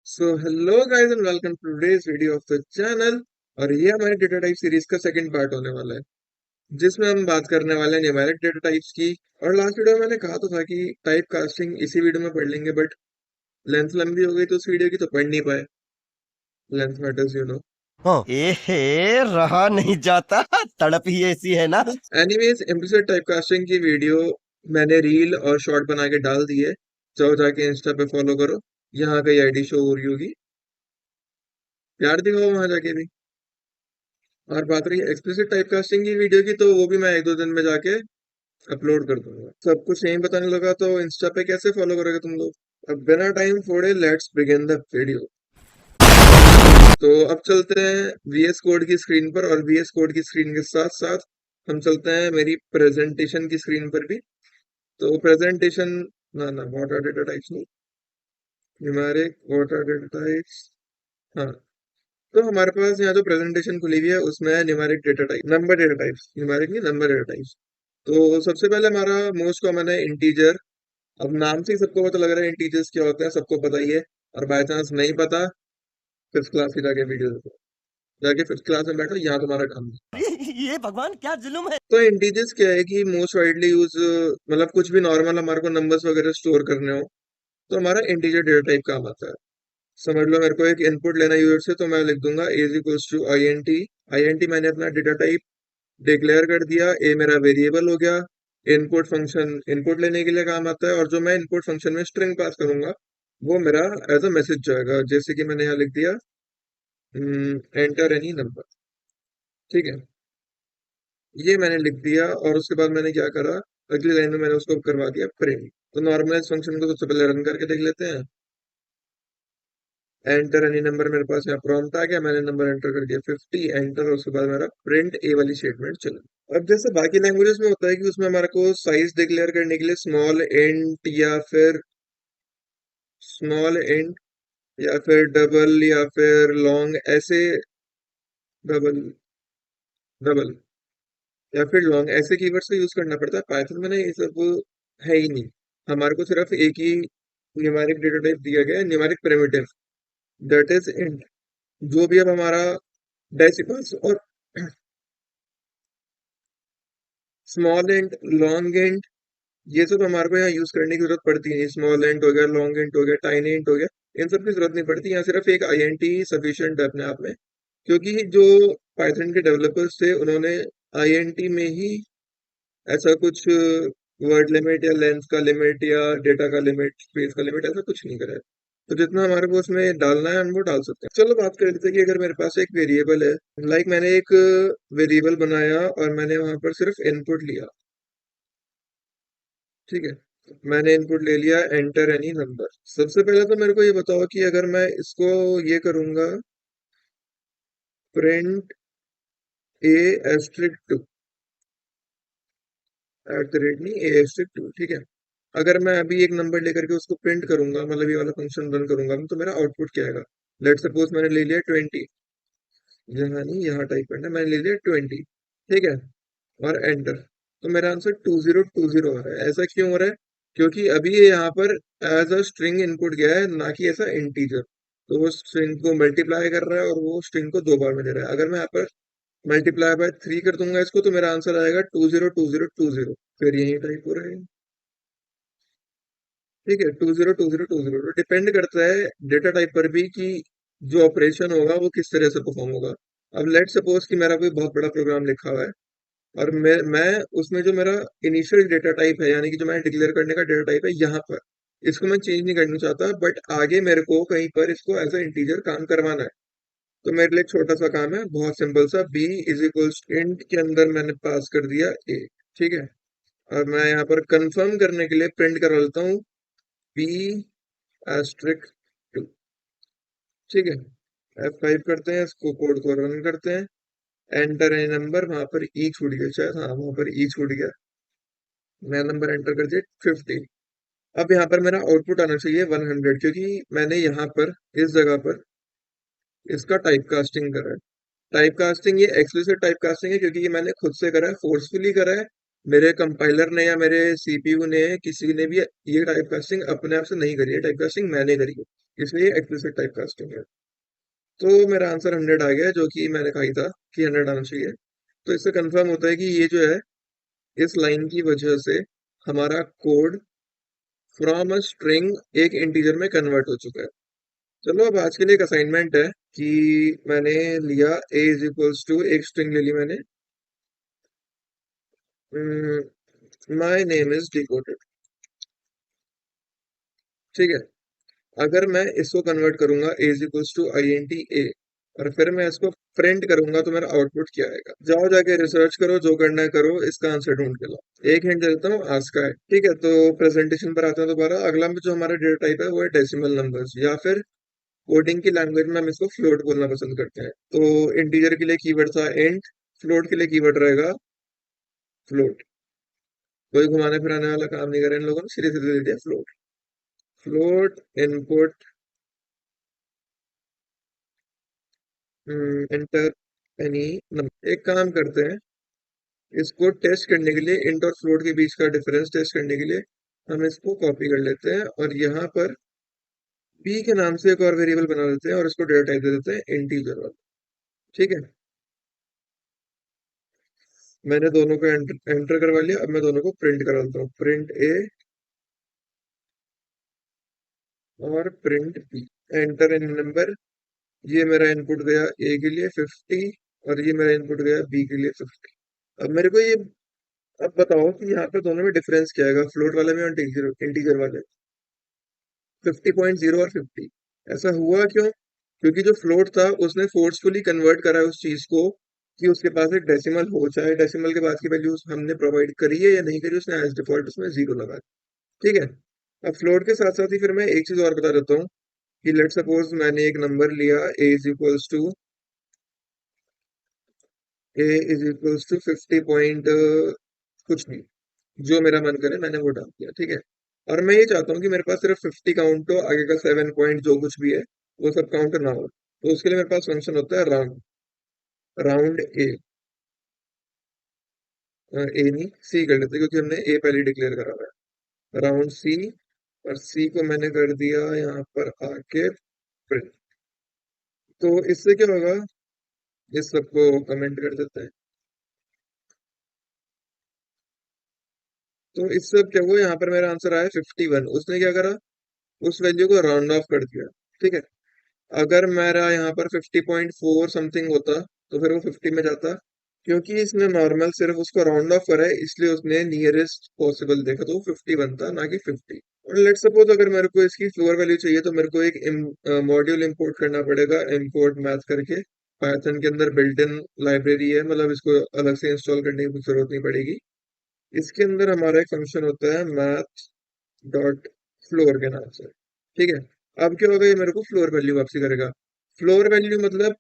So hello guys and welcome to today's video of the channel. और ये हमारी data type series का second part होने वाला है, जिसमें हम बात करने वाले हैं न्यूमेरिक डेटा टाइप्स की। और लास्ट वीडियो में मैंने कहा तो था कि टाइप कास्टिंग इसी वीडियो में पढ़ लेंगे, बट लेंथ लंबी हो गई तो उस वीडियो की तो पढ़ नहीं पाए। Length matters you know. हाँ एहे रहा नहीं जाता। तड़प ही ऐसी है ना। एनीवेज, इम्प्लिसिट टाइप कास्टिंग की वीडियो मैंने रील और शॉर्ट बना के डाल दी है। जाओ जाके इंस्टा पे फॉलो करो। यहाँ कई आईडी शो हो रही होगी, प्यार दिखाओ वहां जाके भी। और बात रही एक्सप्लिसिट टाइप कास्टिंग की वीडियो की, तो वो भी मैं एक दो दिन में जाके अपलोड कर दूंगा। सब कुछ यहीं बताने लगा तो इंस्टा पे कैसे फॉलो करोगे तुम लोग। अब बिना टाइम फोड़े लेट्स बिगिन द वीडियो। तो अब चलते हैं वीएस कोड की स्क्रीन पर, और वीएस कोड की स्क्रीन के साथ साथ हम चलते हैं मेरी प्रेजेंटेशन की स्क्रीन पर भी। तो प्रेजेंटेशन, ना ना व्हाट आर डेटा टाइप्स नहीं, numeric what are data types. हाँ, तो हमारे पास यहाँ जो प्रेजेंटेशन खुली हुई है उसमें है numeric data type, number data types, numeric नहीं नंबर डेटा टाइप्स। तो सबसे पहले हमारा मोस्ट कॉमन है इंटीजर। अब नाम से ही सबको पता लग रहा है इंटीजर्स क्या होते हैं, सबको पता ही है। और बाय चांस नहीं पता, फिफ्थ क्लास की जाके वीडियो देखो, जाके फिफ्थ क्लास में बैठो, यहाँ तुम्हारा काम है। ये भगवान क्या जुल्म है। तो इंटीजर्स क्या है कि मोस्ट वाइडली यूज, मतलब कुछ भी नॉर्मल हमारे को नंबर्स वगैरह स्टोर करने हो तो हमारा इंटीजर डेटा टाइप काम आता है। समझ लो मेरे को एक इनपुट लेना यूजर से, तो मैं लिख दूंगा age equals to I N T. I N T मैंने अपना डेटा टाइप डिक्लेयर कर दिया, ए मेरा वेरिएबल हो गया। इनपुट फंक्शन इनपुट लेने के लिए काम आता है, और जो मैं इनपुट फंक्शन में स्ट्रिंग पास करूंगा वो मेरा एज अ मैसेज जाएगा, जैसे कि मैंने यहाँ लिख दिया एंटर एनी नंबर। ठीक है, ये मैंने लिख दिया, और उसके बाद मैंने क्या करा, अगली लाइन में मैंने उसको करवा दिया प्रिंट। तो नॉर्मलाइज फंक्शन को सबसे पहले रन करके देख लेते हैं। एंटर एनी नंबर, मेरे पास यहाँ प्रॉम्प्ट आ गया, मैंने नंबर एंटर कर दिया 50, एंटर। और उसके बाद मेरा प्रिंट ए वाली स्टेटमेंट चला। अब जैसे बाकी लैंग्वेजेस में होता है कि उसमें हमारे को साइज डिक्लेयर करने के लिए स्मॉल इंट या फिर स्मॉल इंट या फिर डबल या फिर लॉन्ग ऐसे, डबल डबल या फिर लॉन्ग ऐसे कीवर्ड्स का यूज करना पड़ता है। पाइथन में ना ये सब है ही नहीं। हमारे को सिर्फ एक ही न्यूमेरिक डेटा टाइप दिया गया है, numeric primitive, that is int. जो भी अब हमारा डेसिमल्स और स्मॉल इंट, लॉन्ग इंट, ये सब हमारे को यहाँ यूज करने की जरूरत पड़ती है। स्मॉल इंट हो गया, लॉन्ग इंट हो गया, टाइनी इंट हो गया, इन सब की जरूरत नहीं पड़ती। यहाँ सिर्फ एक आईएनटी सफिशिएंट है अपने आप में, क्योंकि जो पाइथन के डेवलपर्स थे उन्होंने आईएनटी में ही ऐसा कुछ वर्ड लिमिट या लेंथ का लिमिट या डेटा का लिमिट, स्पेस का लिमिट, ऐसा कुछ नहीं करा है। तो जितना हमारे को उसमें डालना है हम वो डाल सकते हैं। चलो बात कर लेते हैं कि अगर मेरे पास एक वेरिएबल है, लाइक मैंने एक वेरिएबल बनाया और मैंने वहां पर सिर्फ इनपुट लिया। ठीक है, मैंने इनपुट ले लिया एंटर एनी नंबर। सबसे पहले तो मेरे को ये बताओ कि अगर मैं इसको ये करूंगा print a asterisk two, at the rate नहीं, ए एस्ट्रिक टू, ठीक है। अगर मैं अभी एक नंबर लेकर के उसको प्रिंट करूंगा, मतलब ये वाला फंक्शन रन करूंगा, तो मेरा आउटपुट क्या आएगा। लेट सपोज मैंने ले लिया 20, यहाँ नहीं यहाँ टाइप करना है, मैंने ले लिया 20, ठीक है, और एंटर। तो मेरा आंसर 2020 आ रहा है। ऐसा क्यों हो रहा है, क्योंकि अभी ये यहाँ पर एज अ स्ट्रिंग इनपुट गया है, ना कि ऐसा इंटीजर। तो वो स्ट्रिंग को मल्टीप्लाई कर रहा है और वो स्ट्रिंग को दो बार में दे रहा है। अगर मैं यहाँ पर मल्टीप्लाई बाय 3 कर दूंगा इसको, तो मेरा आंसर आएगा 202020। फिर यही टाइप हो रहा है। ठीक है, 202020। तो डिपेंड करता है डेटा टाइप पर भी कि जो ऑपरेशन होगा वो किस तरह से परफॉर्म होगा। अब लेट सपोज कि मेरा कोई बहुत बड़ा प्रोग्राम लिखा हुआ है, और मैं उसमें जो मेरा इनिशियल डेटा टाइप है, यानी कि जो मैं डिक्लेयर करने का डेटा टाइप है यहाँ पर, इसको मैं चेंज नहीं करना चाहता, बट आगे मेरे को कहीं पर इसको एज अ इंटीजर काम करवाना है। तो मेरे लिए एक छोटा सा काम है, बहुत सिंपल सा, बी इज इक्वल्स इंट के अंदर मैंने पास कर दिया ए। ठीक है, और मैं यहाँ पर कंफर्म करने के लिए प्रिंट करा लेता हूँ बी एस्ट्रिक टू। ठीक है, F5 करते हैं, इसको कोड को रन करते हैं। एंटर ए नंबर, वहां पर ई छूट गया शायद, हाँ वहां पर ई छूट गया। मैं नंबर एंटर कर दिया 50। अब यहाँ पर मेरा आउटपुट आना चाहिए 100, क्योंकि मैंने यहाँ पर इस जगह पर इसका टाइप कास्टिंग करा है। टाइप कास्टिंग ये एक्सप्लिसिट टाइप कास्टिंग है, क्योंकि ये मैंने खुद से करा है, फोर्सफुली करा है। मेरे कंपाइलर ने या मेरे सीपीयू ने, किसी ने भी ये टाइप कास्टिंग अपने आप से नहीं करी है, टाइप कास्टिंग मैंने करी है। इसलिए एक्सप्लिसिट टाइप कास्टिंग है। तो मेरा आंसर 100 आ गया, जो कि मैंने कहा ही था कि 100 आना चाहिए। तो इससे कंफर्म होता है कि ये जो है, इस लाइन की वजह से हमारा कोड फ्रॉम अ स्ट्रिंग एक इंटीजर में कन्वर्ट हो चुका है। चलो अब आज के लिए एक असाइनमेंट है कि मैंने लिया a इज इक्वल्स टू, एक स्ट्रिंग ले ली मैंने, माय नेम इज डिकोडेड। ठीक है। अगर मैं इसको कन्वर्ट करूंगा a is equals to I N T a, और फिर मैं इसको प्रिंट करूंगा, तो मेरा आउटपुट क्या आएगा? जाओ जाके रिसर्च करो, जो करना है करो, इसका आंसर ढूंढ के लाओ। एक हिंट दे देता हूँ, आज का है। ठीक है, तो प्रेजेंटेशन पर आते हैं दोबारा। अगला में जो हमारा डेटा टाइप है वो है डेसिमल नंबर्स, या फिर कोडिंग की लैंग्वेज में हम इसको फ्लोट बोलना पसंद करते हैं। तो इंटीजर के लिए कीवर्ड था इंट, फ्लोट के लिए कीवर्ड रहेगा फ्लोट। कोई घुमाने फिराने वाला काम नहीं करे इन लोगों ने, सीधे सीधे दे दिया float. Float input, enter any number. एक काम करते हैं, इसको टेस्ट करने के लिए, इंट और फ्लोट के बीच का डिफरेंस टेस्ट करने के लिए हम इसको कॉपी कर लेते हैं, और यहाँ पर p के नाम से एक और वेरिएबल बना देते हैं, और इसको डेटा टाइप दे देते हैं इंटीजर वाला। ठीक है, मैंने दोनों को एंटर करवा लिया। अब मैं दोनों को प्रिंट करा देता हूँ, प्रिंट ए और print b. Enter in number, ये मेरा इनपुट गया ए के लिए 50, और ये मेरा इनपुट गया बी के लिए 50। अब मेरे को ये, अब बताओ कि यहाँ पे दोनों में डिफरेंस क्या आएगा, फ्लोट वाले में और इंटीजर इंटीजर वाले? 50.0 और 50। ऐसा हुआ क्यों? क्योंकि जो फ्लोट था उसने फोर्सफुली कन्वर्ट करा है उस चीज को, कि उसके पास एक डेसिमल हो, चाहे डेसिमल के बाद की वैल्यू हमने प्रोवाइड करी है या नहीं करी, उसने एज डिफॉल्ट उसमें जीरो लगा दी। ठीक है। अब फ्लोट के साथ साथ ही फिर मैं एक चीज और बता देता हूँ, कि लेट सपोज मैंने एक नंबर लिया, a is equals to, a is equals to 50 point कुछ भी, जो मेरा मन करे मैंने वो डाल दिया। ठीक है। और मैं ये चाहता हूँ कि मेरे पास सिर्फ 50 काउंट हो, आगे का 7 पॉइंट जो कुछ भी है वो सब काउंट ना हो। तो उसके लिए मेरे पास फंक्शन होता है राउंड, राउंड ए, ए नहीं सी कर लेते, क्योंकि हमने ए पहले डिक्लेयर करा हुआ है, राउंड सी। और सी को मैंने कर दिया यहाँ पर आके प्रिंट। तो इससे क्या होगा, इस सबको कमेंट कर देते हैं। तो इससे अब क्या हुआ, यहाँ पर मेरा आंसर आया 51। उसने क्या करा, उस वैल्यू को राउंड ऑफ कर दिया। ठीक है। अगर मेरा यहाँ पर 50.4 समथिंग होता, तो फिर वो 50 में जाता। क्योंकि इसने नॉर्मल सिर्फ उसको राउंड ऑफ करा है, इसलिए उसने नियरेस्ट पॉसिबल देखा, तो वो 50 बनता, ना कि 50। और लेट सपोज अगर मेरे को इसकी फ्लोर वैल्यू चाहिए, तो मेरे को एक मॉड्यूल इंपोर्ट करना पड़ेगा, इंपोर्ट मैथ करके। पाइथन के अंदर बिल्ट इन लाइब्रेरी है, मतलब इसको अलग से इंस्टॉल करने की जरूरत नहीं पड़ेगी। इसके अंदर हमारा एक फंक्शन होता है मैथ डॉट फ्लोर के नाम से। ठीक है। अब क्या होगा, ये मेरे को फ्लोर वैल्यू वापसी करेगा। फ्लोर वैल्यू मतलब,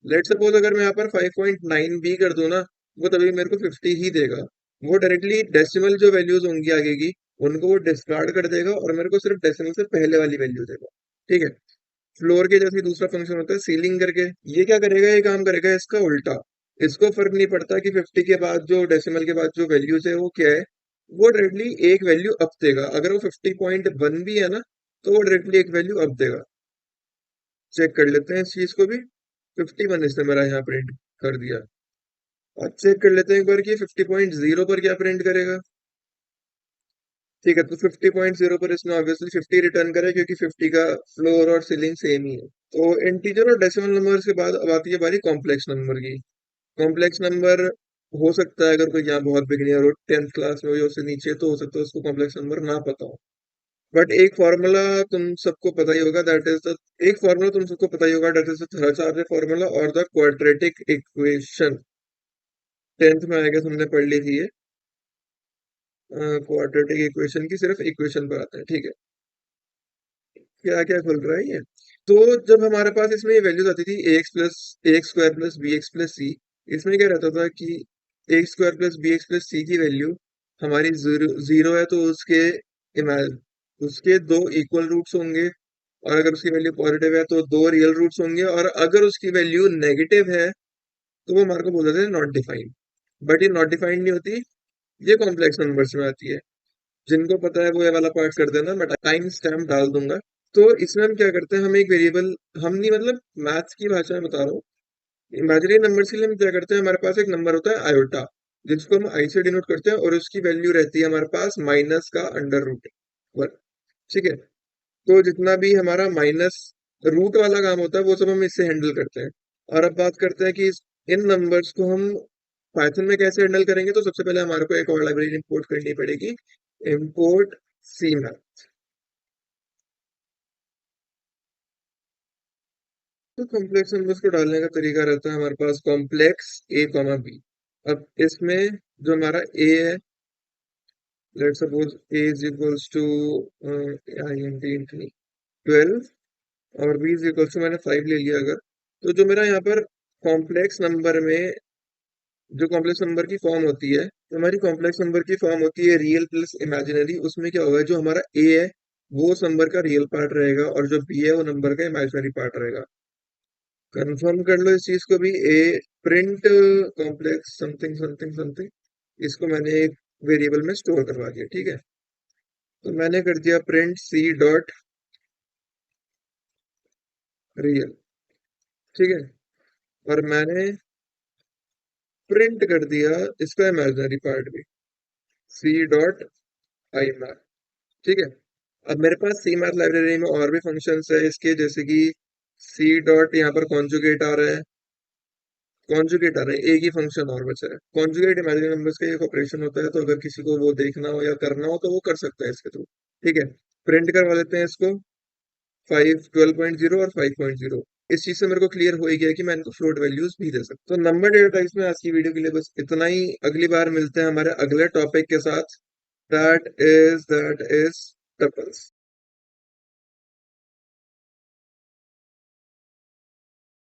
लेट सपोज अगर मैं यहाँ पर 5.9 भी कर दूं ना, वो तभी मेरे को 50 ही देगा। वो डायरेक्टली डेसिमल जो वैल्यूज होंगी आगे की, उनको वो डिस्कार्ड कर देगा, और मेरे को सिर्फ डेसिमल से पहले वाली वैल्यू देगा। ठीक है। फ्लोर के जैसे दूसरा फंक्शन होता है सीलिंग करके, ये क्या करेगा, ये काम करेगा इसका उल्टा। इसको फर्क नहीं पड़ता कि 50 के बाद जो डेसिमल के बाद जो वैल्यूज है वो क्या है, वो डायरेक्टली एक वैल्यू अप देगा। अगर वो 50.1 भी है ना, तो वो डायरेक्टली एक वैल्यू अप देगा। चेक कर लेते हैं इस चीज को भी। 51 इसने मेरा यहाँ प्रिंट कर दिया। अब चेक कर लेते हैं एक बार कि 50.0 पर क्या प्रिंट करेगा। ठीक है, तो 50.0 पर इसने ऑब्वियसली 50 रिटर्न करा, क्योंकि 50 का फ्लोर और सीलिंग सेम ही है। तो इंटीजर और डेसिमल नंबर्स के बाद अब आती है बारी कॉम्प्लेक्स नंबर की। कॉम्प्लेक्स नंबर हो सकता है, अगर कोई यहाँ बहुत बिगिनियर हो, 10th क्लास में हो या उससे नीचे, तो हो सकता है उसको कॉम्प्लेक्स नंबर ना पता हो। बट एक फॉर्मूला तुम सबको पता ही होगा, दैट इज द, एक फॉर्मूला तुम सबको पता ही होगा, that is the third formula, और द क्वाड्रेटिक इक्वेशन। 10th में आएगा, तुमने पढ़ ली थी ये। क्वाड्रेटिक इक्वेशन की सिर्फ इक्वेशन पर आते हैं। ठीक है। क्या क्या खुल रहा है ये। तो जब हमारे पास इसमें ये वैल्यूज आती थी, A X plus, A X square plus B X plus C, इसमें क्या रहता था कि A X square plus B X plus C की वैल्यू हमारी जीरो जीरो है, तो उसके इमेज उसके दो इक्वल रूट्स होंगे। और अगर उसकी वैल्यू पॉजिटिव है तो दो रियल रूट्स होंगे, और अगर उसकी वैल्यू नेगेटिव है तो वो हमारे को बोल देते हैं नॉट डिफाइंड। बट ये नॉट डिफाइंड नहीं होती, ये कॉम्प्लेक्स नंबर्स में आती है। जिनको पता है वो ये वाला पार्ट कर देना, मैं टाइम स्टैम्प डाल दूंगा। तो इसमें हम क्या करते हैं, हम एक वेरिएबल, हम नहीं मतलब मैथ्स की भाषा में बता रहा हूँ, इमेजिनरी नंबर्स के लिए हम क्या करते हैं, हमारे पास एक नंबर होता है आयोटा, जिसको हम आई से डिनोट करते हैं, और उसकी वैल्यू रहती है हमारे पास माइनस का अंडर रूट वन। ठीक है। तो जितना भी हमारा माइनस रूट वाला काम होता है वो सब हम इससे हैंडल करते हैं। और अब बात करते हैं कि इन नंबर्स को हम पाइथन में कैसे हैंडल करेंगे। तो सबसे पहले हमारे को एक और लाइब्रेरी इंपोर्ट करनी पड़ेगी, इंपोर्ट सी मैथ। तो कॉम्प्लेक्स नंबर्स को डालने का तरीका रहता है हमारे पास कॉम्प्लेक्स ए कॉमा बी। अब इसमें जो हमारा ए है, let's suppose a is equals to I N T into 12 और बी इज इक्वल्स टू, मैंने 5 ले लिया अगर, तो जो मेरा यहाँ पर कॉम्प्लेक्स नंबर में जो कॉम्प्लेक्स नंबर की फॉर्म होती है, तो हमारी कॉम्प्लेक्स नंबर की फॉर्म होती है रियल प्लस इमेजिनरी। उसमें क्या होगा, जो हमारा ए है वो उस नंबर का रियल पार्ट रहेगा, और जो बी है वो नंबर का इमेजिनरी पार्ट रहेगा। कंफर्म कर लो इस चीज को भी। A print complex something something something, इसको मैंने एक वेरिएबल में स्टोर करवा दिया। ठीक है। तो मैंने कर दिया प्रिंट सी डॉट रियल। ठीक है। और मैंने प्रिंट कर दिया इसका इमेजिनरी पार्ट भी, सी डॉट आई मैथ। ठीक है। अब मेरे पास सी मैथ लाइब्रेरी में और भी फंक्शंस है इसके, जैसे कि सी डॉट, यहाँ पर कॉन्जुगेट आ रहा है, कॉन्जुगेट आ रहा है, एक ही फंक्शन और बचा है कॉन्जुगेट। इमेजिनरी नंबर्स का एक ऑपरेशन होता है, तो अगर किसी को वो देखना हो या करना हो तो वो कर सकता है इसके थ्रू। ठीक है। प्रिंट करवा लेते हैं इसको, 12.0 और 5.0। इस चीज से मेरे को क्लियर हो ही गया कि मैं इनको फ्लोट वैल्यूज भी दे सकता हूँ। तो नंबर डेटा टाइप्स में आज की वीडियो के लिए बस इतना ही। अगली बार मिलते हैं हमारे अगले टॉपिक के साथ, दैट इज टपल्स।